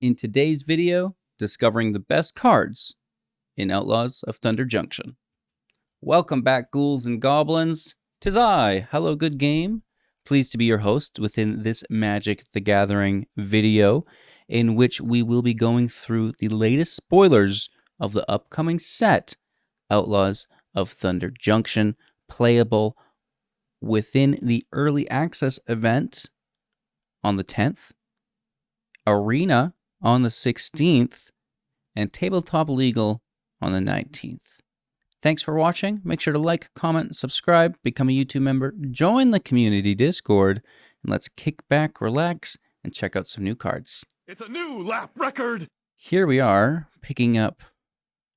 In today's video, discovering the best cards in Outlaws of Thunder Junction. Welcome back, ghouls and goblins. 'Tis I, Hello Good Game, pleased to be your host within this Magic the Gathering video, in which we will be going through the latest spoilers of the upcoming set, Outlaws of Thunder Junction, playable within the Early Access event on the 10th, Arena on the 16th, and Tabletop Legal on the 19th. Thanks for watching. Make sure to like, comment, subscribe, become a YouTube member, join the community Discord, and let's kick back, relax, and check out some new cards. It's a new lap record! Here we are, picking up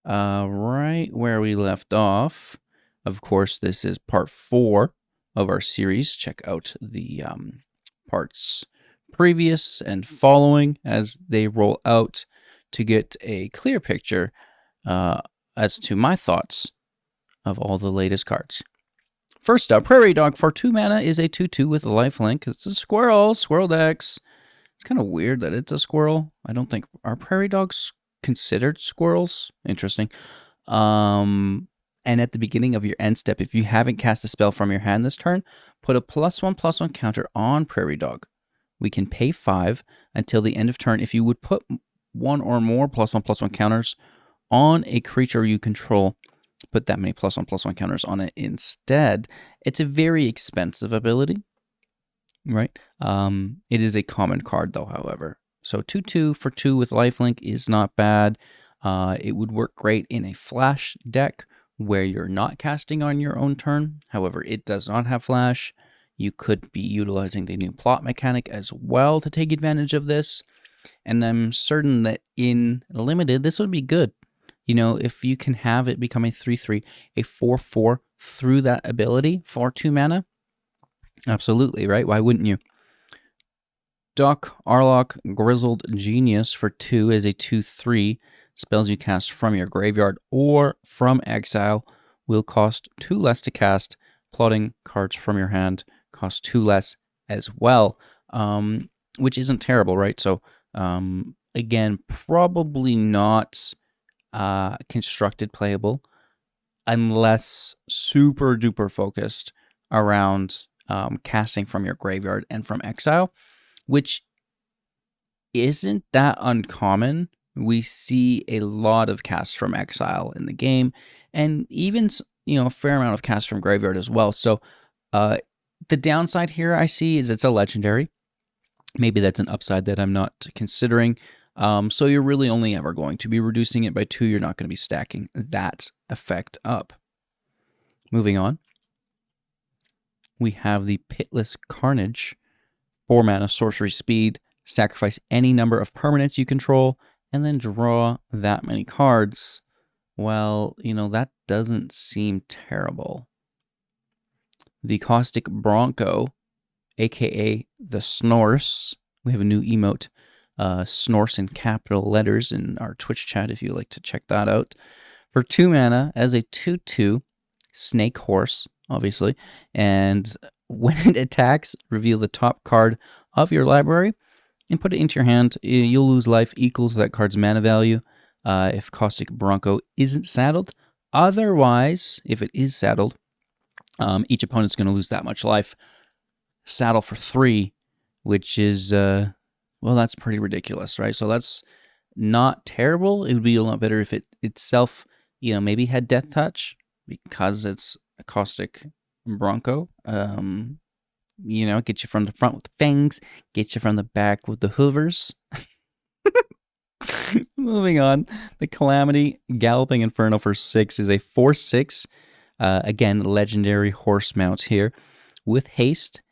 right where we left off. Of course, this is part 4 of our series. Check out the parts previous and following as they roll out to get a clear picture as to my thoughts of all the latest cards. First up, Prairie Dog for 2 mana is a 2/2 with a lifelink. It's a squirrel decks. It's kind of weird that it's a squirrel. I don't think, are prairie dogs considered squirrels? Interesting. And at the beginning of your end step, if you haven't cast a spell from your hand this turn, put a +1/+1 counter on Prairie Dog. We can pay 5 until the end of turn. If you would put 1 or more +1/+1 counters on a creature you control, put that many +1/+1 counters on it instead. It's a very expensive ability, right? It is a common card though, however. So 2/2 for 2 with lifelink is not bad. It would work great in a flash deck where you're not casting on your own turn. However, it does not have flash. You could be utilizing the new plot mechanic as well to take advantage of this. And I'm certain that in limited, this would be good. You know, if you can have it become a 3/3, a 4/4 through that ability for 2 mana, absolutely, right? Why wouldn't you? Doc Arlock Grizzled Genius for 2 is a 2/3. Spells you cast from your graveyard or from exile will cost 2 less to cast. Plotting cards from your hand cost 2 less as well, which isn't terrible, right? So, again, probably not constructed playable unless super duper focused around casting from your graveyard and from exile, which isn't that uncommon. We see a lot of casts from exile in the game, and even a fair amount of casts from graveyard as well. So the downside here I see is it's a legendary. Maybe that's an upside that I'm not considering. So you're really only ever going to be reducing it by 2. You're not going to be stacking that effect up. Moving on. We have the Pitless Carnage. 4 mana, sorcery speed. Sacrifice any number of permanents you control, and then draw that many cards. Well, that doesn't seem terrible. The Caustic Bronco, aka the Snorse. We have a new emote, Snorse in capital letters in our Twitch chat if you'd like to check that out. For 2 mana as a 2/2, Snake Horse, obviously. And when it attacks, reveal the top card of your library and put it into your hand. You'll lose life equal to that card's mana value if Caustic Bronco isn't saddled. Otherwise, if it is saddled, each opponent's going to lose that much life. Saddle for 3, which is, well, that's pretty ridiculous, right? So that's not terrible. It would be a lot better if it itself, maybe had Death Touch because it's a Caustic Bronco. Get you from the front with the fangs, get you from the back with the hoovers. Moving on, the Calamity Galloping Inferno for 6 is a 4/6. Again, legendary horse mount here with haste.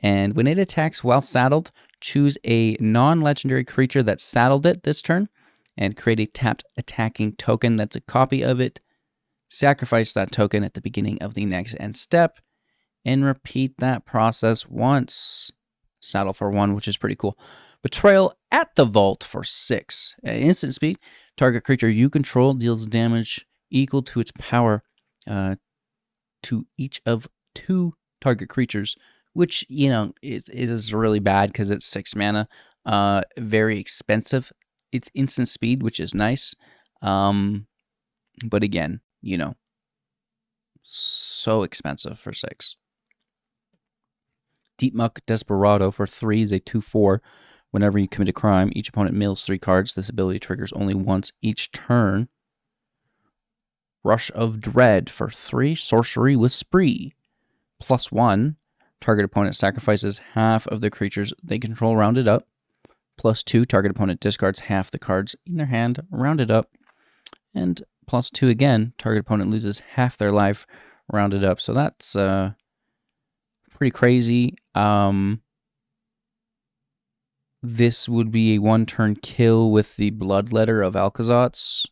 And when it attacks while saddled, choose a non-legendary creature that saddled it this turn and create a tapped attacking token that's a copy of it. Sacrifice that token at the beginning of the next end step and repeat that process once. Saddle for 1, which is pretty cool. Betrayal at the Vault for 6. Instant speed. Target creature you control deals damage equal to its power to each of 2 target creatures, which, it is really bad because it's 6 mana. Very expensive. It's instant speed, which is nice. But again, you know, so expensive for 6. Deep Muck Desperado for 3 is a 2/4. Whenever you commit a crime, each opponent mills 3 cards. This ability triggers only once each turn. Rush of Dread for 3, sorcery with Spree. +1, target opponent sacrifices half of the creatures they control, rounded up. +2, target opponent discards half the cards in their hand, rounded up. And +2 again, target opponent loses half their life, rounded up. So that's pretty crazy. This would be a 1-turn kill with the Bloodletter of Alkazat's.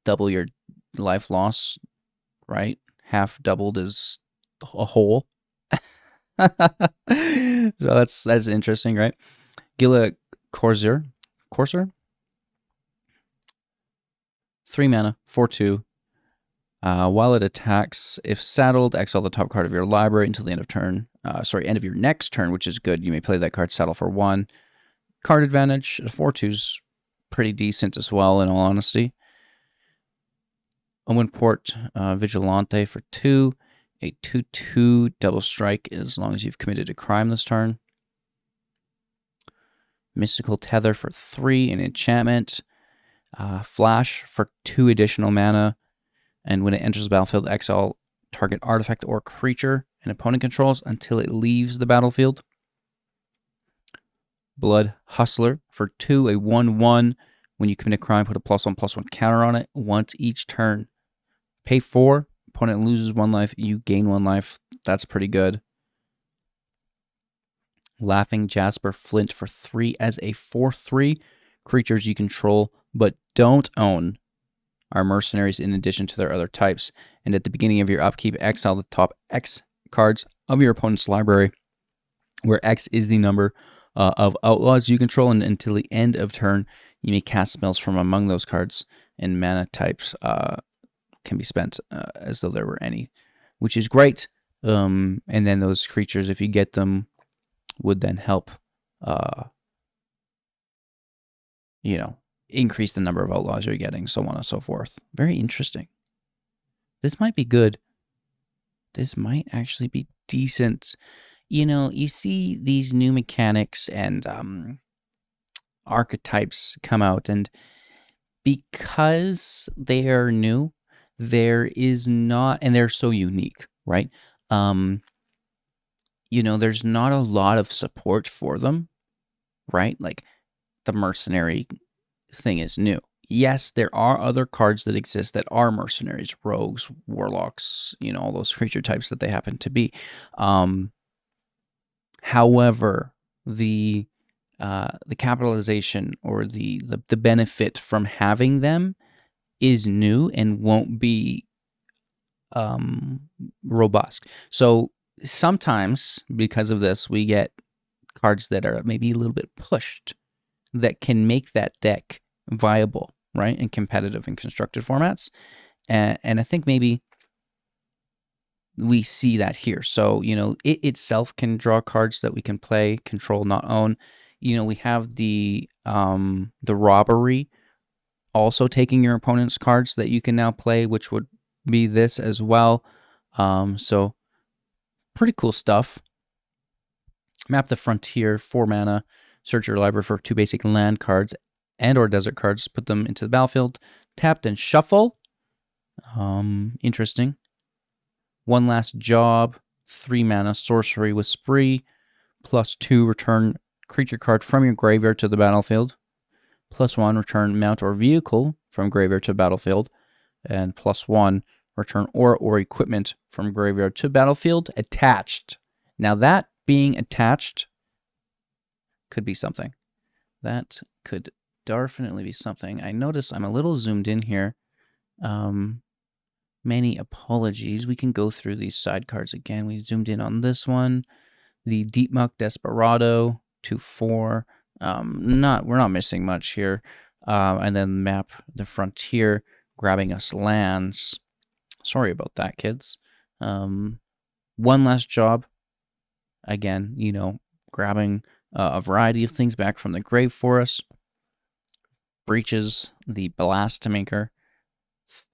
Double your life loss, right? Half doubled is a whole. So that's interesting, right? Gila Corsair. 3 mana, 4/2. While it attacks, if saddled, exile the top card of your library until the end of turn. End of your next turn, which is good. You may play that card, saddle for 1. Card advantage, 4/2's pretty decent as well, in all honesty. Owen Port Vigilante for 2. A 2/2 double strike as long as you've committed a crime this turn. Mystical Tether for 3, an enchantment. Flash for 2 additional mana. And when it enters the battlefield, exile target artifact or creature an opponent controls until it leaves the battlefield. Blood Hustler for 2, a 1/1. When you commit a crime, put a +1/+1 counter on it once each turn. Pay 4, opponent loses 1 life, you gain 1 life. That's pretty good. Laughing Jasper Flint for 3 as a 4/3. Creatures you control but don't own are mercenaries in addition to their other types. And at the beginning of your upkeep, exile the top X cards of your opponent's library, where X is the number of outlaws you control, and until the end of turn, you may cast spells from among those cards, and mana types can be spent as though there were any, which is great. And then those creatures, if you get them, would then help, increase the number of outlaws you're getting, so on and so forth. Very interesting. This might be good. This might actually be decent. You see these new mechanics and archetypes come out, and because they are new, there is not, and they're so unique, right? There's not a lot of support for them, right? Like the mercenary thing is new. Yes, there are other cards that exist that are mercenaries, rogues, warlocks, all those creature types that they happen to be. However, the capitalization or the benefit from having them is new and won't be robust. So sometimes, because of this, we get cards that are maybe a little bit pushed that can make that deck viable, right, and competitive in constructed formats. And I think maybe we see that here. So, it itself can draw cards that we can play, control, not own. We have the robbery also taking your opponent's cards that you can now play, which would be this as well. So pretty cool stuff. Map the Frontier, 4 mana. Search your library for 2 basic land cards and or desert cards. Put them into the battlefield. Tapped and shuffle. Interesting. One Last Job, 3 mana. Sorcery with Spree. +2, return creature card from your graveyard to the battlefield. +1, return mount or vehicle from graveyard to battlefield. And +1, return or equipment from graveyard to battlefield attached. Now that being attached could be something. That could definitely be something. I notice I'm a little zoomed in here. Many apologies. We can go through these side cards again. We zoomed in on this one. The Deep Muck Desperado, 2/4. We're not missing much here. And then Map the Frontier, grabbing us lands. Sorry about that, kids. One Last Job. Again, grabbing a variety of things back from the grave for us. Breaches the Blast Maker,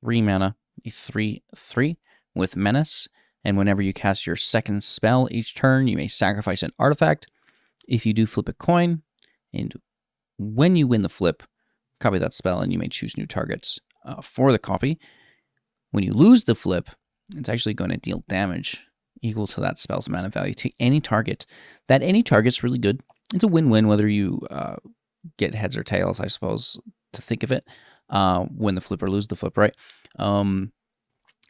3 mana, a 3/3 with Menace. And whenever you cast your second spell each turn, you may sacrifice an artifact. If you do, flip a coin. And when you win the flip, copy that spell, and you may choose new targets for the copy. When you lose the flip, it's actually going to deal damage equal to that spell's mana value to any target. That any target's really good. It's a win-win whether you get heads or tails, I suppose, to think of it. Win the flip or lose the flip, right?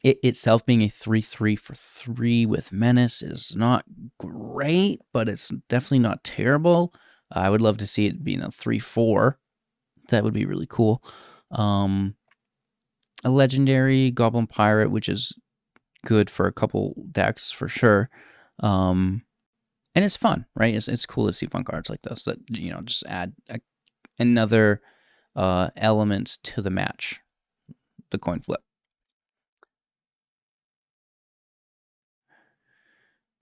It itself being a 3/3 for 3 with Menace is not great, but it's definitely not terrible. I would love to see it being a 3/4. That would be really cool. A legendary Goblin Pirate, which is good for a couple decks for sure. And it's fun, right? It's cool to see fun cards like this that, just add another element to the match, the coin flip.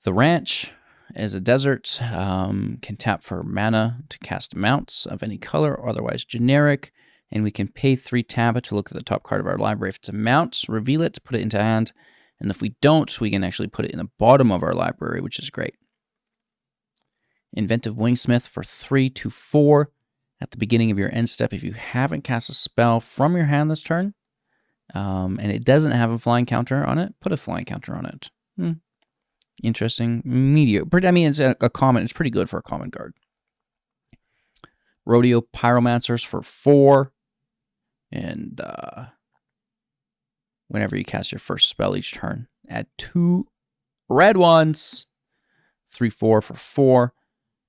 The Ranch is a desert, can tap for mana to cast mounts of any color or otherwise generic, and we can pay 3 tap to look at the top card of our library. If it's a mount, reveal it, put it into hand, and if we don't, we can actually put it in the bottom of our library, which is great. Inventive Wingsmith for 3/4 at the beginning of your end step. If you haven't cast a spell from your hand this turn, and it doesn't have a flying counter on it, put a flying counter on it. Interesting. Mediocre. I mean, it's a common. It's pretty good for a common card. Rodeo Pyromancers for 4. And whenever you cast your first spell each turn, add 2 red ones. 3/4 for 4.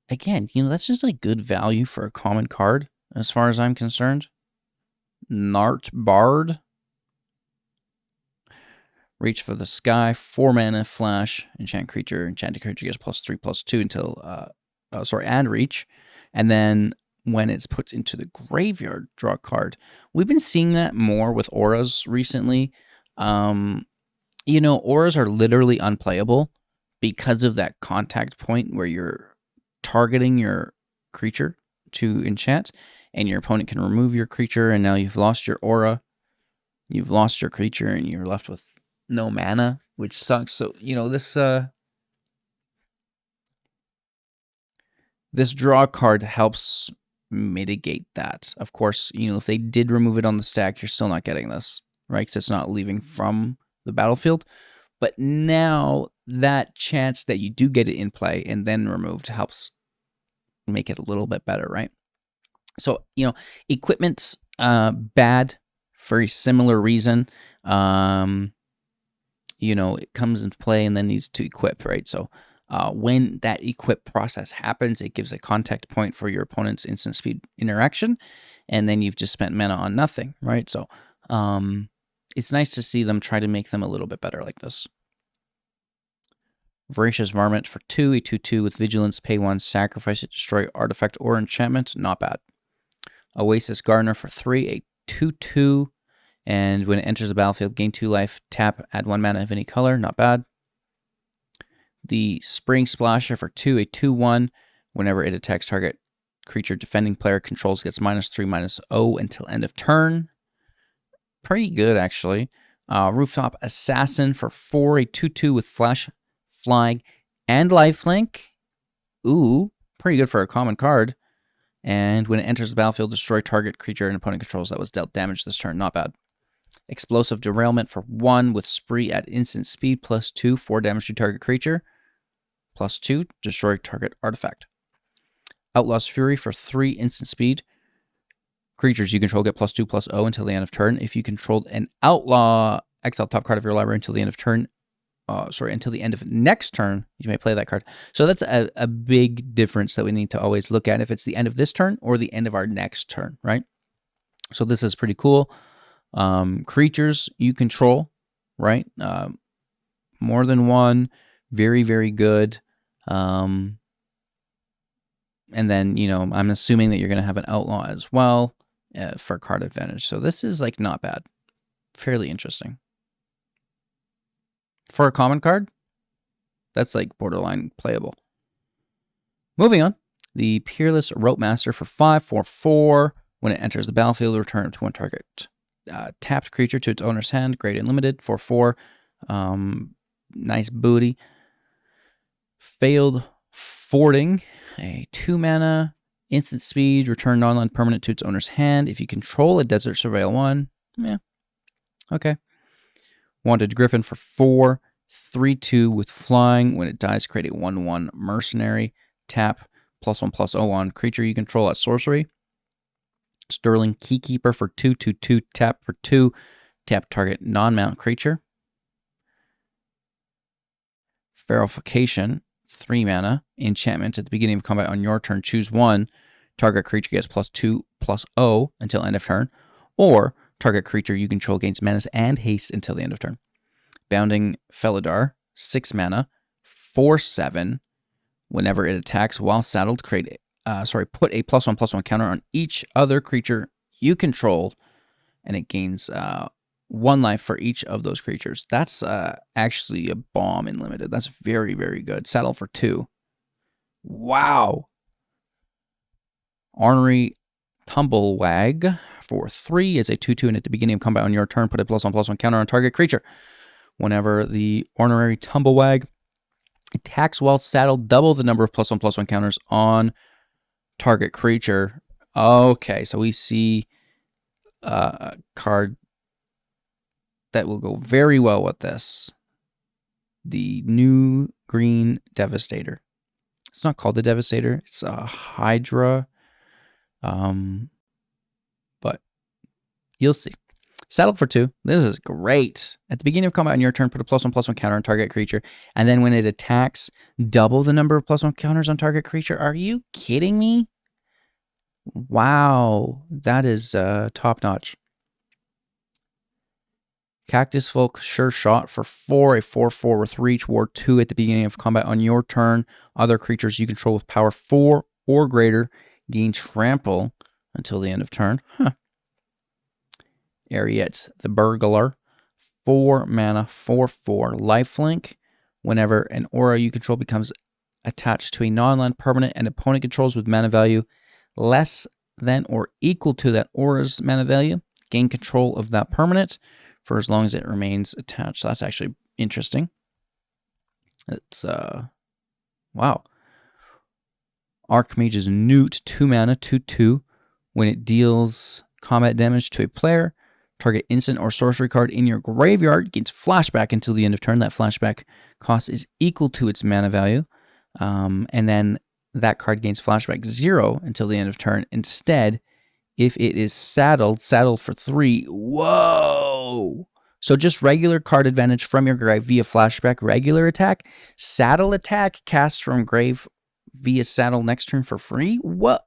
Again, that's just like good value for a common card, as far as I'm concerned. Nart Bard. Reach for the Sky, 4 mana, flash, enchanted creature gets +3/+2 until, and reach. And then when it's put into the graveyard, draw a card. We've been seeing that more with auras recently. Auras are literally unplayable because of that contact point where you're targeting your creature to enchant, and your opponent can remove your creature, and now you've lost your aura, you've lost your creature, and you're left with no mana, which sucks. So, this draw card helps mitigate that. Of course, if they did remove it on the stack, you're still not getting this, right? Because it's not leaving from the battlefield. But now that chance that you do get it in play and then removed helps make it a little bit better, right? So, equipment's bad for a similar reason. It comes into play and then needs to equip, right? So when that equip process happens, it gives a contact point for your opponent's instant speed interaction, and then you've just spent mana on nothing, right? So it's nice to see them try to make them a little bit better like this. Voracious Varmint for 2, a 2/2 with Vigilance, pay 1, sacrifice it, destroy artifact or enchantment, not bad. Oasis Gardener for 3, a 2/2, and when it enters the battlefield, gain 2 life, tap, add 1 mana of any color, not bad. The Spring Splasher for 2, a 2/1, whenever it attacks target creature defending player controls gets -3/-0 until end of turn. Pretty good, actually. Rooftop Assassin for 4, a 2/2 with flash, flying, and lifelink. Ooh, pretty good for a common card. And when it enters the battlefield, destroy target creature and opponent controls that was dealt damage this turn. Not bad. Explosive Derailment for 1 with Spree at instant speed, +2, 4 damage to target creature. +2, destroy target artifact. Outlaws Fury for 3 instant speed. Creatures you control get +2/+0 until the end of turn. If you controlled an outlaw, exile top card of your library until the end of turn. Until the end of next turn, you may play that card. So that's a big difference that we need to always look at, if it's the end of this turn or the end of our next turn, right? So this is pretty cool. Creatures you control, right? More than one, very, very good. And then, I'm assuming that you're going to have an outlaw as well for card advantage. So this is like not bad. Fairly interesting. For a common card, that's like borderline playable. Moving on, the Peerless Rope Master for 5/4. When it enters the battlefield, return it to one target tapped creature to its owner's hand. Great and limited for 4. Nice booty. Failed Fording, a 2 mana instant speed. Return non-land permanent to its owner's hand. If you control a Desert Surveil 1, yeah, okay. Wanted Griffin for 4. 3/2 with flying. When it dies, create a 1/1 mercenary. Tap +1/+0 creature you control at sorcery. Sterling Keykeeper for 2/2/2. Tap for 2. Tap target non-mount creature. Verification, 3 mana. Enchantment at the beginning of combat on your turn. Choose 1. Target creature gets +2/+0 until end of turn. Or target creature you control gains menace and haste until the end of turn. Bounding Felidar, 6 mana, 4/7. Whenever it attacks while saddled, put a +1/+1 counter on each other creature you control, and it gains 1 life for each of those creatures. That's actually a bomb in limited. That's very, very good. Saddle for 2. Wow. Ornery Tumblewag for 3 is a 2/2, and at the beginning of combat on your turn, put a +1/+1 counter on target creature. Whenever the Ornery Tumblewag attacks while saddled, double the number of +1/+1 counters on target creature. Okay, so we see a card that will go very well with this. The new green Devastator. It's not called the Devastator. It's a Hydra. But you'll see. Saddled for 2. This is great. At the beginning of combat on your turn, put a +1/+1 counter on target creature. And then when it attacks, double the number of +1 counters on target creature. Are you kidding me? Wow. That is top notch. Cactus Folk, Sure Shot for 4, a 4/4 with reach, Ward 2 at the beginning of combat on your turn. Other creatures you control with power 4 or greater gain trample until the end of turn. Ariette the Burglar, 4 mana, 4/4 lifelink. Whenever an aura you control becomes attached to a non-land permanent and opponent controls with mana value less than or equal to that aura's mana value, gain control of that permanent for as long as it remains attached. So that's actually interesting. It's, wow. Archmage's Newt, 2 mana, 2/2. When it deals combat damage to a player, target instant or sorcery card in your graveyard gains flashback until the end of turn. That flashback cost is equal to its mana value. And then that card gains flashback 0 until the end of turn. Instead, if it is saddled for 3. Whoa! So just regular card advantage from your grave via flashback, regular attack, saddle attack, cast from grave via saddle next turn for free? What?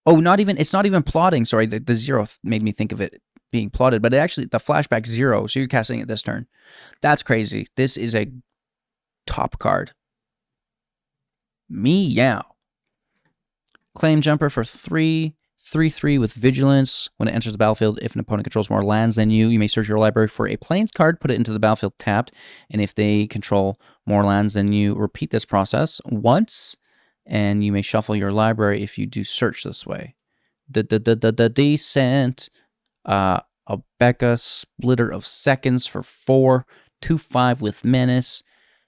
Oh, it's not even plotting. Sorry, the 0 made me think of it being plotted, but actually the flashback 0, so you're casting it this turn. That's crazy. This is a top card. Meow. Claim Jumper for 3, 3/3 with Vigilance. When it enters the battlefield, if an opponent controls more lands than you may search your library for a Plains card, put it into the battlefield tapped, and if they control more lands than you, repeat this process once, and you may shuffle your library if you do search this way. The Descent, a Becca Splitter of Seconds for 4, 2/5 with Menace.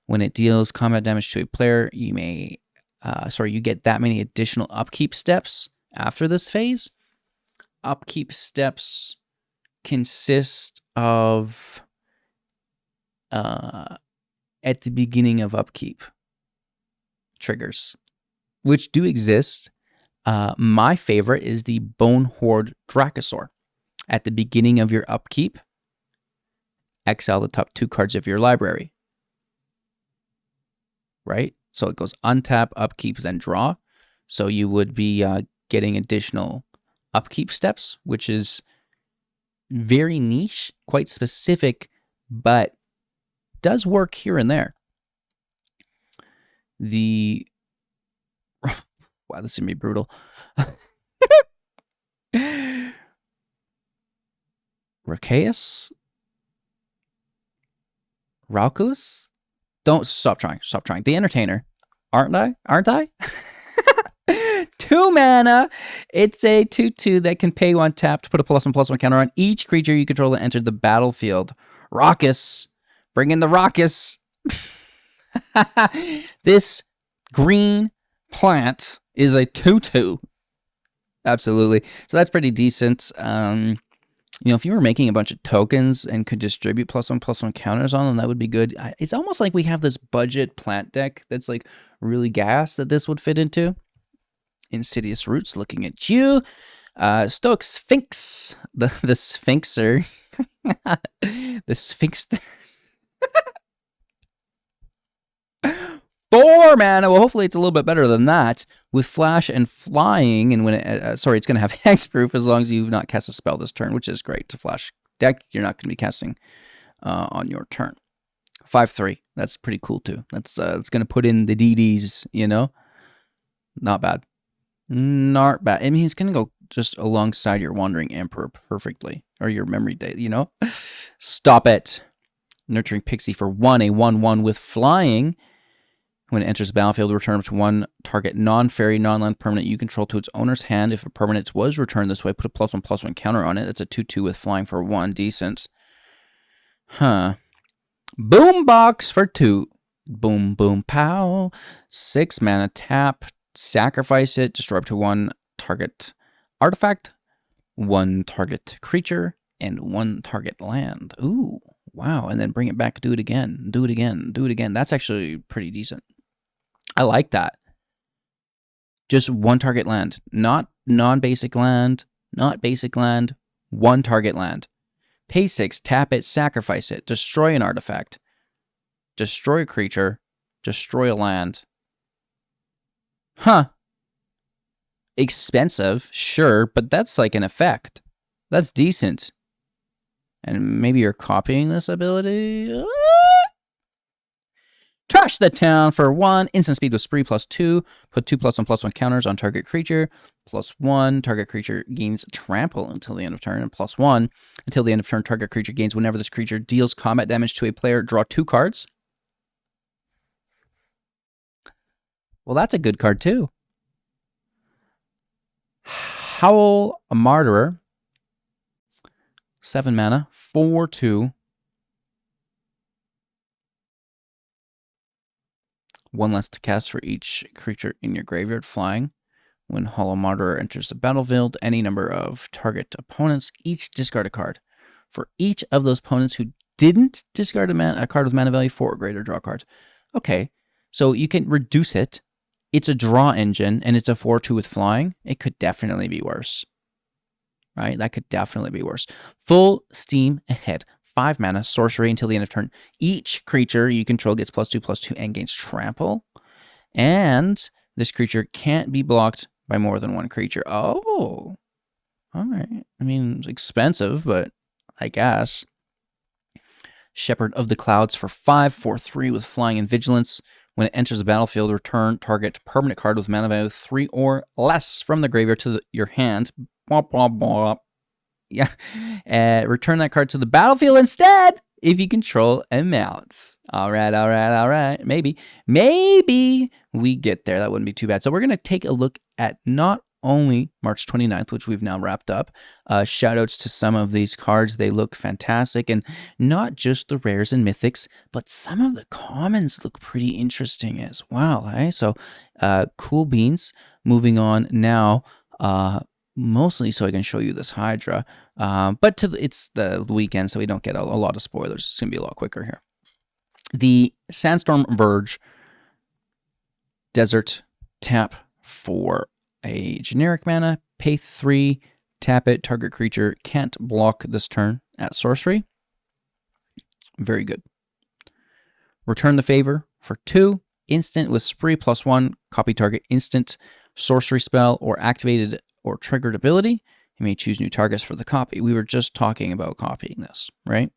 When it deals combat damage to a player, you may, you get that many additional upkeep steps after this phase. Upkeep steps consist of, at the beginning of upkeep, triggers, which do exist. My favorite is the Bone Horde Dracosaur. At the beginning of your upkeep, exile the top 2 cards of your library. Right? So it goes untap, upkeep, then draw. So you would be getting additional upkeep steps, which is very niche, quite specific, but does work here and there. Wow, this is going to be brutal. Raucous? Don't stop trying. The Entertainer. Aren't I? 2 mana. It's a 2/2 that can pay 1 tap to put a +1/+1 counter on each creature you control that entered the battlefield. Raucous. Bring in the raucous. This green plant is a 2/2. Absolutely. So that's pretty decent. You know, if you were making a bunch of tokens and could distribute +1/+1 counters on them, that would be good. It's almost like we have this budget plant deck that's like really gas that this would fit into. Insidious Roots looking at you. Stoic Sphinx. The Sphinxer. The Sphinxer. 4 mana. Well, hopefully it's a little bit better than that. With flash and flying, and when it's going to have hexproof as long as you've not cast a spell this turn, which is great. It's a flash deck. You're not going to be casting on your turn. 5/3. That's pretty cool too. That's it's going to put in the DDs. You know, not bad. Not bad. I mean, he's going to go just alongside your Wandering Emperor perfectly, or your Memory Day. You know, stop it. Nurturing Pixie for 1, a 1/1 with flying. When it enters the battlefield, return up to 1 target non-fairy, non-land permanent you control to its owner's hand. If a permanent was returned this way, put a +1/+1 counter on it. That's a 2/2 with flying for 1. Decent. Huh. Boombox for 2. Boom, boom, pow. 6 mana tap. Sacrifice it. Destroy up to 1 target artifact, 1 target creature, and 1 target land. Ooh, wow. And then bring it back. Do it again. Do it again. Do it again. That's actually pretty decent. I like that. Just 1 target land. Not non-basic land. Not basic land. 1 target land. Pay 6. Tap it. Sacrifice it. Destroy an artifact. Destroy a creature. Destroy a land. Huh. Expensive. Sure. But that's like an effect. That's decent. And maybe you're copying this ability? Trash the town for 1. Instant speed with spree +2. Put 2 +1/+1 counters on target creature. +1. Target creature gains trample until the end of turn. And +1. Until the end of turn, target creature gains whenever this creature deals combat damage to a player. Draw 2 cards. Well, that's a good card too. Howl a Martyrer. 7 mana. 4/2. 1 less to cast for each creature in your graveyard flying. When Hollow Martyrer enters the battlefield, any number of target opponents each discard a card. For each of those opponents who didn't discard a card with mana value 4 or greater, draw cards. Okay, so you can reduce it. It's a draw engine, and it's a 4/2 with flying. It could definitely be worse. Right? That could definitely be worse. Full steam ahead. 5 mana, sorcery until the end of turn. Each creature you control gets +2/+2 and gains trample. And this creature can't be blocked by more than 1 creature. Oh, all right. I mean, it's expensive, but I guess. Shepherd of the Clouds for 5, 4/3 with flying and vigilance. When it enters the battlefield, return target permanent card with mana value 3 or less from the graveyard to your hand. Blah, blah, blah. Yeah. Return that card to the battlefield instead if you control amounts. All right. Maybe we get there. That wouldn't be too bad. So we're going to take a look at not only March 29th, which we've now wrapped up. Shoutouts to some of these cards. They look fantastic. And not just the rares and mythics, but some of the commons look pretty interesting as well. Eh? So cool beans. Moving on now. Mostly so I can show you this Hydra. But it's the weekend, so we don't get a lot of spoilers. It's going to be a lot quicker here. The Sandstorm Verge Desert tap for a generic mana. Pay 3, tap it. Target creature can't block this turn at sorcery. Very good. Return the Favor for 2. Instant with spree +1. Copy target instant sorcery spell or activated or triggered ability. You may choose new targets for the copy. We were just talking about copying this, right?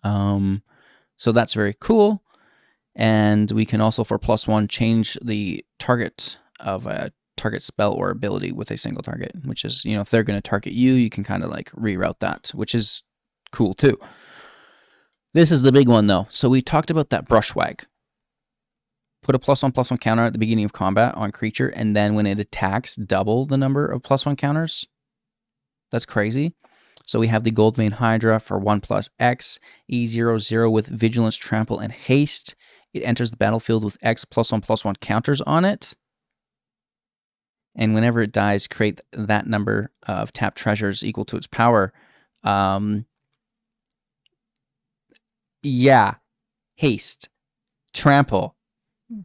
So that's very cool. And we can also, for +1, change the target of a target spell or ability with a single target, which is, you know, if they're going to target you, you can kind of like reroute that, which is cool too. This is the big one though. So we talked about that Brushwag. Put a +1/+1 counter at the beginning of combat on creature, and then when it attacks, double the number of +1 counters. That's crazy. So we have the Gold Vein Hydra for 1+X, E00 with Vigilance, Trample, and Haste. It enters the battlefield with X +1/+1 counters on it. And whenever it dies, create that number of tapped treasures equal to its power. Yeah. Haste. Trample.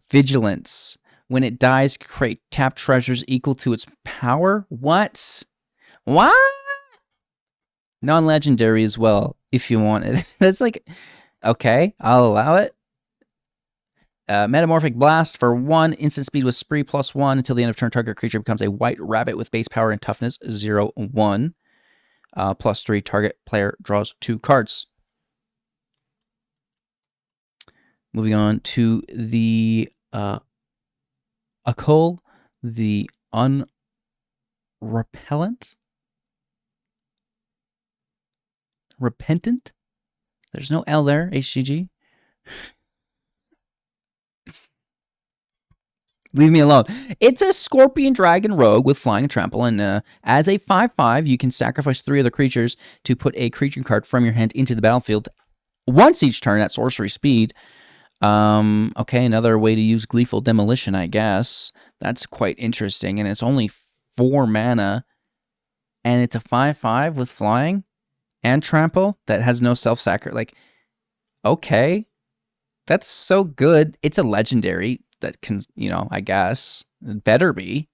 Vigilance. When it dies, create tapped treasures equal to its power? What? What? Non-legendary as well, if you want it. That's like, okay, I'll allow it. Metamorphic Blast for 1, instant speed with Spree +1 until the end of turn. Target creature becomes a white rabbit with base power and toughness 0/1. +3, target player draws 2 cards. Moving on to the Akul, the Unrepellent. Repentant? There's no L there, HGG. Leave me alone. It's a Scorpion Dragon Rogue with Flying and Trample, and as a 5/5, you can sacrifice 3 other creatures to put a creature card from your hand into the battlefield once each turn at sorcery speed. Okay, another way to use Gleeful Demolition, I guess. That's quite interesting, and it's only 4 mana, and it's a 5/5 with Flying and Trample that has no self-sacrifice. Like, okay, that's so good. It's a legendary that can, you know, I guess, it better be.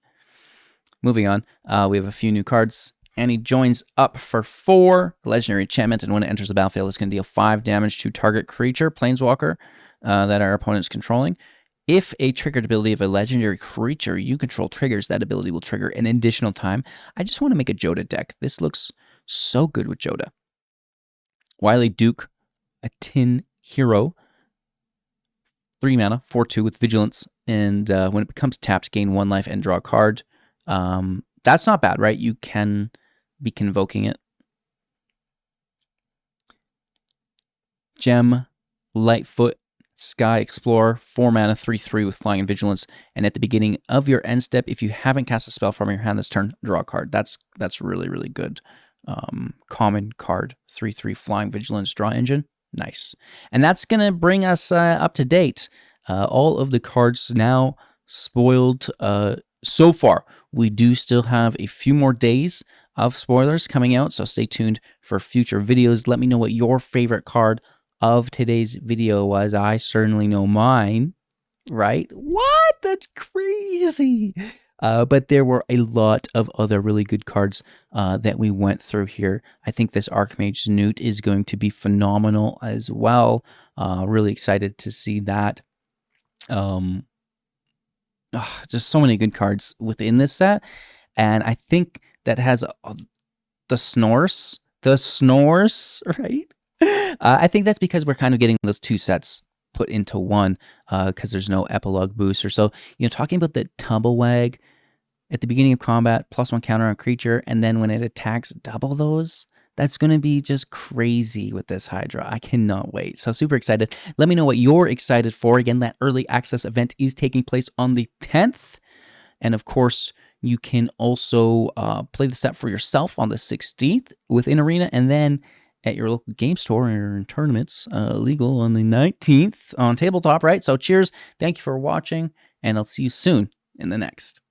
Moving on, we have a few new cards. And he joins up for 4, legendary enchantment, and when it enters the battlefield, it's going to deal 5 damage to target creature, planeswalker, that our opponent's controlling. If a triggered ability of a legendary creature you control triggers, that ability will trigger an additional time. I just want to make a Joda deck. This looks so good with Joda. Wily Duke, a Tin Hero, 3 mana, 4/2 with Vigilance, and when it becomes tapped, gain 1 life and draw a card. That's not bad, right? You can be convoking it. Gem, Lightfoot, Sky Explorer, 4 mana, 3/3 with Flying and Vigilance, and at the beginning of your end step, if you haven't cast a spell from your hand this turn, draw a card. That's really, really good. Common card, 3/3 Flying, Vigilance, draw engine. Nice. And that's going to bring us up to date. All of the cards now spoiled so far. We do still have a few more days of spoilers coming out, so stay tuned for future videos. Let me know what your favorite card of today's video was. I certainly know mine, right? What? That's crazy. But there were a lot of other really good cards that we went through here. I think this Archmage's Newt is going to be phenomenal as well. Really excited to see that. Just so many good cards within this set. And I think that has the snores, right? I think that's because we're kind of getting those 2 sets put into one because there's no epilogue booster. So, you know, talking about the Tumblewag at the beginning of combat, +1 counter on creature, and then when it attacks, double those. That's going to be just crazy with this Hydra. I cannot wait. So super excited. Let me know what you're excited for. Again, that early access event is taking place on the 10th. And of course, you can also play the set for yourself on the 16th within Arena, and then at your local game store or in tournaments, legal on the 19th on tabletop, right? So cheers. Thank you for watching, and I'll see you soon in the next.